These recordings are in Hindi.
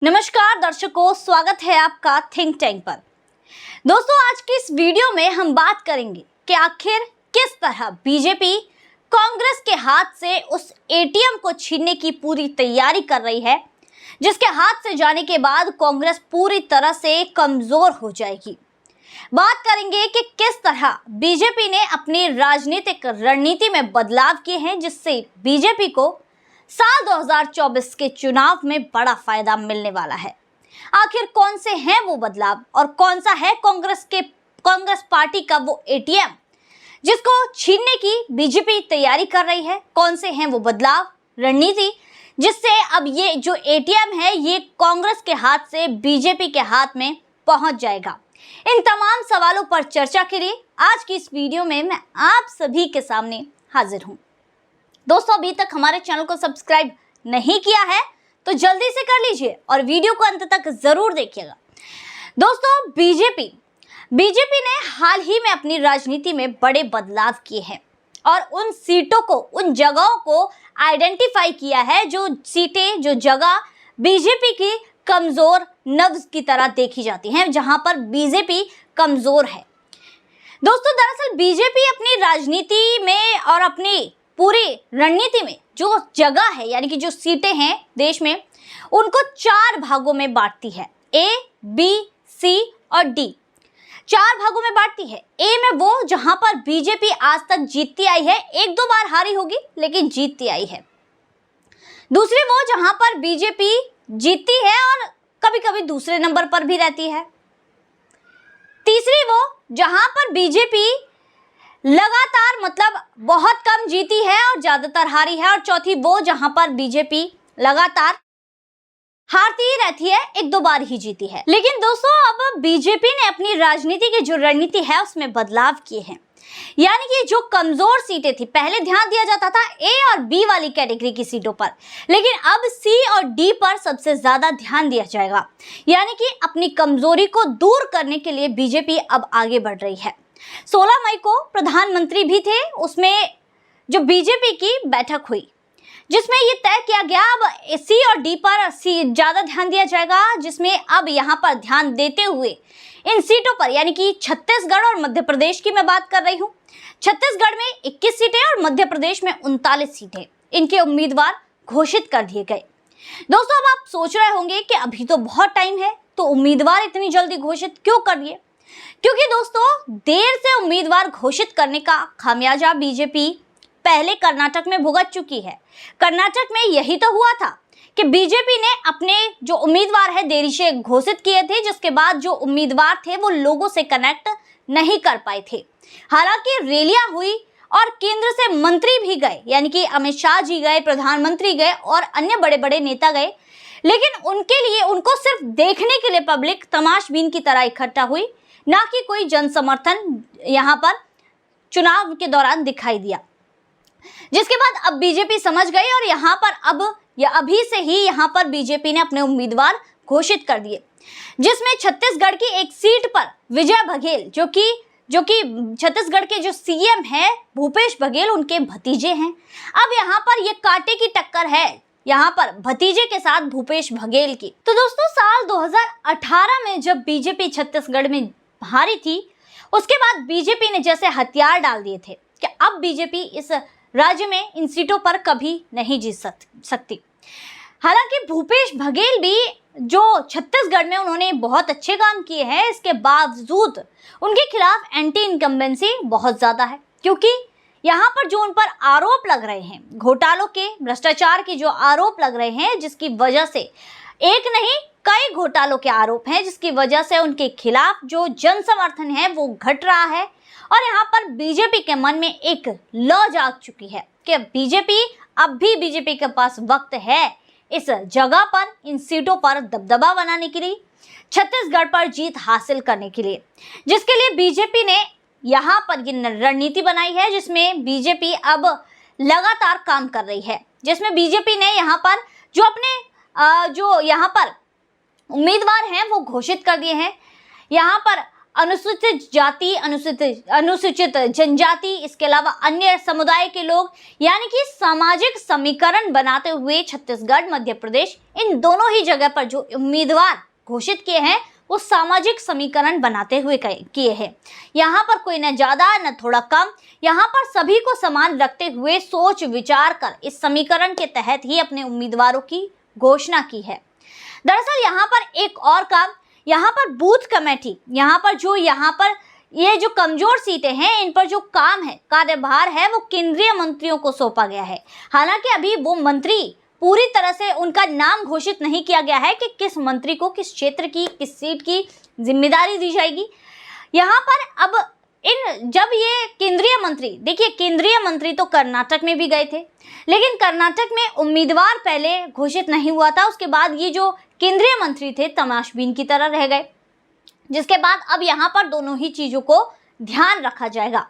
नमस्कार दर्शकों, स्वागत है आपका थिंक टैंक पर। दोस्तों, आज की इस वीडियो में हम बात करेंगे कि आखिर किस तरह बीजेपी कांग्रेस के हाथ से उस एटीएम को छीनने की पूरी तैयारी कर रही है, जिसके हाथ से जाने के बाद कांग्रेस पूरी तरह से कमजोर हो जाएगी। बात करेंगे कि किस तरह बीजेपी ने अपनी राजनीतिक रणनीति में बदलाव किए हैं, जिससे बीजेपी को साल 2024 के चुनाव में बड़ा फायदा मिलने वाला है। आखिर कौन से हैं वो बदलाव और कौन सा है कांग्रेस पार्टी का वो एटीएम जिसको छीनने की बीजेपी तैयारी कर रही है? कौन से हैं वो बदलाव, रणनीति, जिससे अब ये जो एटीएम है ये कांग्रेस के हाथ से बीजेपी के हाथ में पहुंच जाएगा? इन तमाम सवालों पर चर्चा के लिए आज की इस वीडियो में मैं आप सभी के सामने हाजिर हूं। दोस्तों, अभी तक हमारे चैनल को सब्सक्राइब नहीं किया है तो जल्दी से कर लीजिए और वीडियो को अंत तक जरूर देखिएगा। दोस्तों, बीजेपी ने हाल ही में अपनी राजनीति में बड़े बदलाव किए हैं और उन सीटों को, उन जगहों को आइडेंटिफाई किया है, जो सीटें, जो जगह बीजेपी की कमजोर नब्ज की तरह देखी जाती हैं, जहां पर बीजेपी कमजोर है। दोस्तों, दरअसल बीजेपी अपनी राजनीति में और अपनी पूरी रणनीति में जो जगह है, यानी कि जो सीटें हैं देश में, उनको 4 भागों में बांटती है। ए, बी, सी और डी। 4 भागों में बांटती है। ए में वो जहां पर बीजेपी आज तक जीतती आई है, 1-2 बार हारी होगी लेकिन जीतती आई है। दूसरी वो जहां पर बीजेपी जीतती है और कभी कभी दूसरे नंबर पर भी रहती है। तीसरी वो जहां पर बीजेपी लगातार, मतलब बहुत कम जीती है और ज्यादातर हारी है। और चौथी वो जहां पर बीजेपी लगातार हारती ही रहती है, 1-2 बार ही जीती है। लेकिन दोस्तों, अब बीजेपी ने अपनी राजनीति की जो रणनीति है उसमें बदलाव किए हैं। यानी कि जो कमजोर सीटें थी, पहले ध्यान दिया जाता था ए और बी वाली कैटेगरी की सीटों पर, लेकिन अब सी और डी पर सबसे ज्यादा ध्यान दिया जाएगा। यानी कि अपनी कमजोरी को दूर करने के लिए बीजेपी अब आगे बढ़ रही है। 16 मई को प्रधानमंत्री भी थे, उसमें जो बीजेपी की बैठक हुई, जिसमें ये तय किया गया अब सी और डी पर ज्यादा ध्यान दिया जाएगा, जिसमें अब यहाँ पर ध्यान देते हुए इन सीटों पर, यानी कि छत्तीसगढ़ और मध्य प्रदेश की मैं बात कर रही हूँ। छत्तीसगढ़ में 21 सीटें और मध्य प्रदेश में 39 सीटें, इनके उम्मीदवार घोषित कर दिए गए। दोस्तों, अब आप सोच रहे होंगे कि अभी तो बहुत टाइम है, तो उम्मीदवार इतनी जल्दी घोषित क्यों कर दिए? क्योंकि दोस्तों, देर से उम्मीदवार घोषित करने का खामियाजा बीजेपी पहले कर्नाटक में भुगत चुकी है। कर्नाटक में यही तो हुआ था कि बीजेपी ने अपने जो उम्मीदवार है देरी से घोषित किए थे, जिसके बाद जो उम्मीदवार थे वो लोगों से कनेक्ट नहीं कर पाए थे। हालांकि रैलियां हुई और केंद्र से मंत्री भी गए, यानी कि अमित शाह जी गए, प्रधानमंत्री गए और अन्य बड़े बड़े नेता गए, लेकिन उनके लिए, उनको सिर्फ देखने के लिए पब्लिक तमाशबीन की तरह इकट्ठा हुई, ना कि कोई जन समर्थन यहाँ पर चुनाव के दौरान दिखाई दिया। जिसके बाद अब बीजेपी समझ गई और यहाँ पर अभी से ही यहाँ पर बीजेपी ने अपने उम्मीदवार घोषित कर दिए, जिसमें छत्तीसगढ़ की एक सीट पर विजय बघेल, जो कि छत्तीसगढ़ के जो सीएम है भूपेश बघेल, उनके भतीजे हैं। अब यहाँ पर ये कांटे की टक्कर है यहाँ पर भतीजे के साथ भूपेश बघेल की। तो दोस्तों, साल 2018 में जब बीजेपी छत्तीसगढ़ में हारी थी, उसके बाद बीजेपी ने जैसे हथियार डाल दिए थे कि अब बीजेपी इस राज्य में इन सीटों पर कभी नहीं जीत सकती। हालांकि भूपेश बघेल भी, जो छत्तीसगढ़ में उन्होंने बहुत अच्छे काम किए हैं, इसके बावजूद उनके खिलाफ एंटी इनकम्बेंसी बहुत ज्यादा है, क्योंकि यहाँ पर जो उन पर आरोप लग रहे हैं, घोटालों के, भ्रष्टाचार के जो आरोप लग रहे हैं, जिसकी वजह से एक नहीं कई घोटालों के आरोप हैं, जिसकी वजह से उनके खिलाफ जो जन समर्थन है वो घट रहा है। और यहाँ पर बीजेपी के मन में एक लौ जाग चुकी है कि बीजेपी के पास वक्त है इस जगह पर, इन सीटों पर दबदबा बनाने के लिए, छत्तीसगढ़ पर जीत हासिल करने के लिए, जिसके लिए बीजेपी ने यहाँ पर ये रणनीति बनाई है, जिसमें बीजेपी अब लगातार काम कर रही है, जिसमें बीजेपी ने यहाँ पर जो अपने जो यहाँ पर उम्मीदवार हैं वो घोषित कर दिए हैं। यहाँ पर अनुसूचित जाति, अनुसूचित जनजाति, इसके अलावा अन्य समुदाय के लोग, यानी कि सामाजिक समीकरण बनाते हुए छत्तीसगढ़, मध्य प्रदेश, इन दोनों ही जगह पर जो उम्मीदवार घोषित किए हैं वो सामाजिक समीकरण बनाते हुए किए हैं। यहाँ पर कोई न ज्यादा न थोड़ा कम, यहाँ पर सभी को समान रखते हुए सोच विचार कर इस समीकरण के तहत ही अपने उम्मीदवारों की घोषणा की है। दरअसल यहाँ पर एक और काम, यहाँ पर बूथ कमेटी, यहाँ पर ये जो कमजोर सीटें हैं इन पर जो काम है, कार्यभार है, वो केंद्रीय मंत्रियों को सौंपा गया है। हालांकि अभी वो मंत्री पूरी तरह से उनका नाम घोषित नहीं किया गया है कि किस मंत्री को किस क्षेत्र की, किस सीट की जिम्मेदारी दी जाएगी। यहाँ पर अब जब ये केंद्रीय मंत्री, देखिए केंद्रीय मंत्री तो कर्नाटक में भी गए थे, लेकिन कर्नाटक में उम्मीदवार पहले घोषित नहीं हुआ था। उसके बाद ये जो केंद्रीय मंत्री थे तमाशबीन की तरह रह गए, जिसके बाद अब यहाँ पर दोनों ही चीजों को ध्यान रखा जाएगा।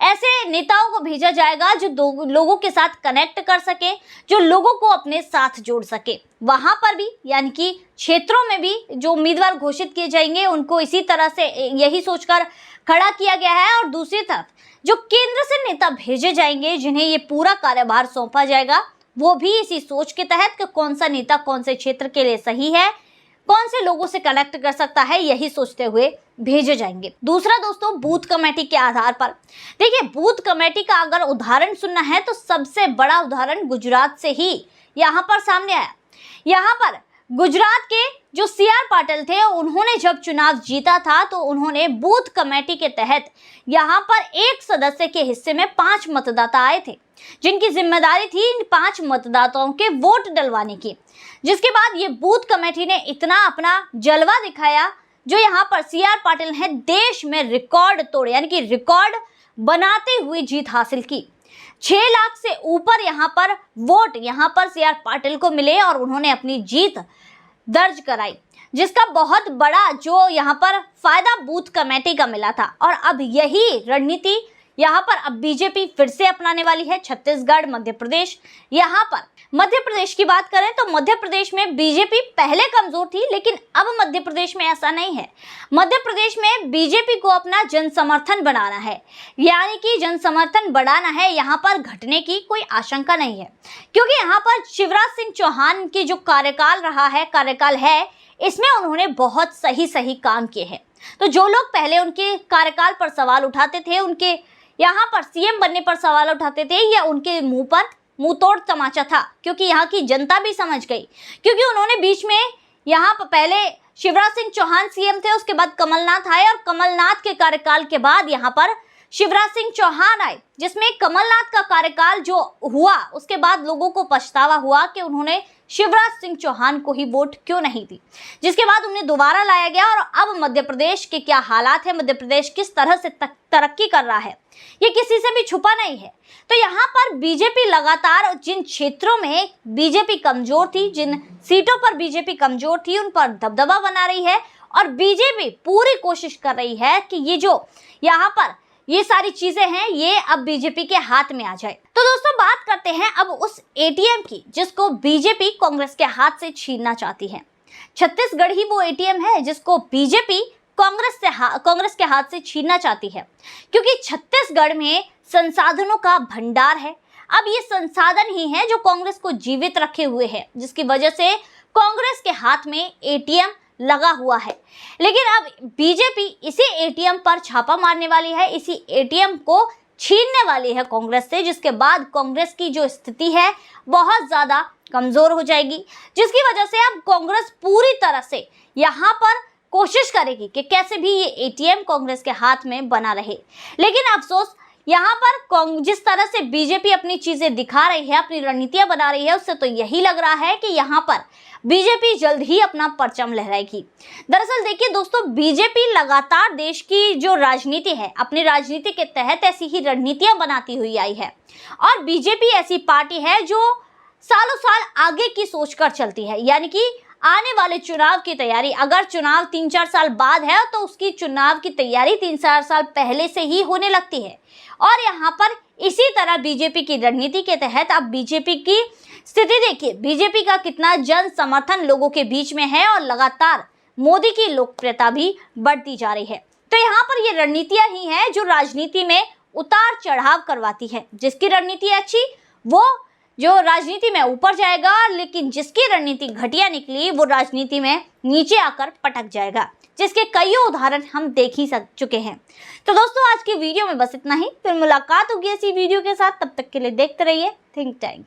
ऐसे नेताओं को भेजा जाएगा जो लोगों के साथ कनेक्ट कर सके, जो लोगों को अपने साथ जोड़ सके। वहां पर भी यानी कि क्षेत्रों में भी जो उम्मीदवार घोषित किए जाएंगे उनको इसी तरह से यही सोचकर खड़ा किया गया है। और दूसरी तरफ जो केंद्र से नेता भेजे जाएंगे जिन्हें ये पूरा कार्यभार सौंपा जाएगा, वो भी इसी सोच के तहत कि कौन सा नेता कौन से क्षेत्र के लिए सही है, कौन से लोगों से कनेक्ट कर सकता है, यही सोचते हुए भेजे जाएंगे। दूसरा दोस्तों, बूथ कमेटी के आधार पर, देखिए बूथ कमेटी का अगर उदाहरण सुनना है तो सबसे बड़ा उदाहरण गुजरात से ही यहाँ पर सामने आया। यहाँ पर गुजरात के जो CR पाटिल थे, उन्होंने जब चुनाव जीता था तो उन्होंने बूथ कमेटी के तहत यहाँ पर एक सदस्य के हिस्से में 5 मतदाता आए थे, जिनकी जिम्मेदारी थी इन 5 मतदाताओं के वोट डलवाने की। जिसके बाद ये बूथ कमेटी ने इतना अपना जलवा दिखाया, जो यहाँ पर CR पाटिल हैं देश में रिकॉर्ड तोड़, यानी कि रिकॉर्ड बनाते हुए जीत हासिल की। 6 लाख से ऊपर यहाँ पर वोट यहाँ पर CR पाटिल को मिले और उन्होंने अपनी जीत दर्ज कराई, जिसका बहुत बड़ा जो यहाँ पर फायदा बूथ कमेटी का मिला था। और अब यही रणनीति यहाँ पर अब बीजेपी फिर से अपनाने वाली है। छत्तीसगढ़, मध्य प्रदेश, यहाँ पर मध्य प्रदेश की बात करें तो मध्य प्रदेश में बीजेपी पहले कमजोर थी, लेकिन अब मध्य प्रदेश में ऐसा नहीं है। मध्य प्रदेश में बीजेपी को अपना जन समर्थन बनाना है, यानी कि जन समर्थन बढ़ाना है। यहाँ पर घटने की कोई आशंका नहीं है, क्योंकि यहाँ पर शिवराज सिंह चौहान की जो कार्यकाल है, इसमें उन्होंने बहुत सही काम किए हैं। तो जो लोग पहले उनके कार्यकाल पर सवाल उठाते थे, उनके यहाँ पर CM बनने पर सवाल उठाते थे, या उनके मुंह पर मुंह तोड़ तमाचा था, क्योंकि यहाँ की जनता भी समझ गई। क्योंकि उन्होंने बीच में यहाँ पर पहले शिवराज सिंह चौहान CM थे, उसके बाद कमलनाथ आए, और कमलनाथ के कार्यकाल के बाद यहाँ पर शिवराज सिंह चौहान आए, जिसमें कमलनाथ का कार्यकाल जो हुआ उसके बाद लोगों को पछतावा हुआ कि उन्होंने शिवराज सिंह चौहान को ही वोट क्यों नहीं दी, जिसके बाद उन्हें दोबारा लाया गया। और अब मध्य प्रदेश के क्या हालात है, मध्य प्रदेश किस तरह से तरक्की कर रहा है, ये किसी से भी छुपा नहीं है। तो यहाँ पर बीजेपी लगातार जिन क्षेत्रों में बीजेपी कमजोर थी, जिन सीटों पर बीजेपी कमजोर थी, उन पर दबदबा बना रही है। और बीजेपी पूरी कोशिश कर रही है कि ये जो यहाँ पर ये सारी चीजें हैं, ये अब बीजेपी के हाथ में आ जाए। तो दोस्तों बात करते हैं अब उस ATM की, जिसको बीजेपी कांग्रेस के हाथ से छीनना चाहती है। छत्तीसगढ़ ही वो ATM है जिसको बीजेपी कांग्रेस के हाथ से छीनना चाहती है, क्योंकि छत्तीसगढ़ में संसाधनों का भंडार है। अब ये संसाधन ही है जो कांग्रेस को जीवित रखे हुए है, जिसकी वजह से कांग्रेस के हाथ में ATM लगा हुआ है। लेकिन अब बीजेपी इसी ATM पर छापा मारने वाली है, इसी ATM को छीनने वाली है कांग्रेस से, जिसके बाद कांग्रेस की जो स्थिति है बहुत ज्यादा कमजोर हो जाएगी, जिसकी वजह से अब कांग्रेस पूरी तरह से यहाँ पर कोशिश करेगी कि कैसे भी ये ATM कांग्रेस के हाथ में बना रहे। लेकिन अफसोस यहाँ पर जिस तरह से बीजेपी अपनी चीजें दिखा रही है, अपनी रणनीतियां बना रही है, उससे तो यही लग रहा है कि यहाँ पर बीजेपी जल्द ही अपना परचम लहराएगी। दरअसल देखिए दोस्तों, बीजेपी लगातार देश की जो राजनीति है, अपनी राजनीति के तहत ऐसी ही रणनीतियां बनाती हुई आई है। और बीजेपी ऐसी पार्टी है जो सालों साल आगे की सोचकर चलती है, यानी कि आने वाले चुनाव की तैयारी, अगर चुनाव 3-4 साल बाद है तो उसकी चुनाव की तैयारी 3-4 साल पहले से ही होने लगती है। और यहाँ पर इसी तरह बीजेपी की रणनीति के तहत अब बीजेपी की स्थिति देखिए, बीजेपी का कितना जन समर्थन लोगों के बीच में है और लगातार मोदी की लोकप्रियता भी बढ़ती जा रही है। तो यहाँ पर ये रणनीतियां ही हैं जो राजनीति में उतार चढ़ाव करवाती है। जिसकी रणनीति अच्छी वो जो राजनीति में ऊपर जाएगा, लेकिन जिसकी रणनीति घटिया निकली वो राजनीति में नीचे आकर पटक जाएगा, जिसके कई उदाहरण हम देख ही चुके हैं। तो दोस्तों आज की वीडियो में बस इतना ही, फिर मुलाकात होगी ऐसी वीडियो के साथ। तब तक के लिए देखते रहिए थिंक टैंक।